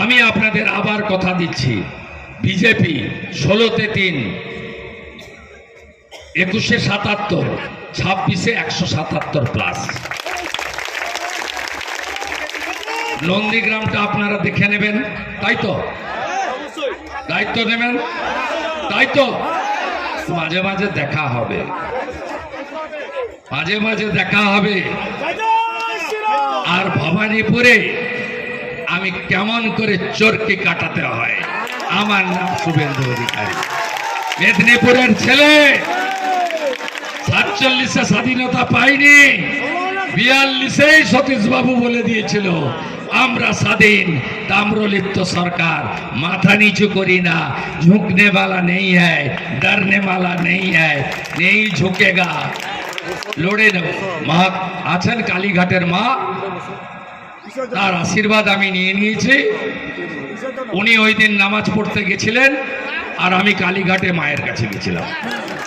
আমি আপনাদের আবার কথা দিচ্ছি, বিজেপি 16-তে 3, 21-এ 77, 26-এ 177 প্লাস। নন্দীগ্রামটা আপনারা দেখে নেবেন, তাই তো? দায়িত্ব নেবেন, তাই তো? মাঝে মাঝে দেখা হবে, মাঝে মাঝে দেখা হবে। আর ভবানীপুরে আমি কেমন করে চোরকে কাটাতে হয়। আমার নাম শুভেন্দু অধিকারী, মেদিনীপুরের ছেলে। 47-এ স্বাধীনতা পাইনি, 42-এই সতীশ বাবু বলে দিয়েছিল আমরা স্বাধীন। তাম্রলিপ্ত সরকার, মাথা নিচু করি না। ঝুঁকনে वाला नहीं है, डरने वाला नहीं है, नहीं झुकेगा। লড়ে নেব। মা আছেন কালীঘাটের মা, তার আশীর্বাদ আমি নিয়ে নিয়েছি। উনি ওই দিন নামাজ পড়তে গেছিলেন আর আমি কালীঘাটে মায়ের কাছে গেছিলাম।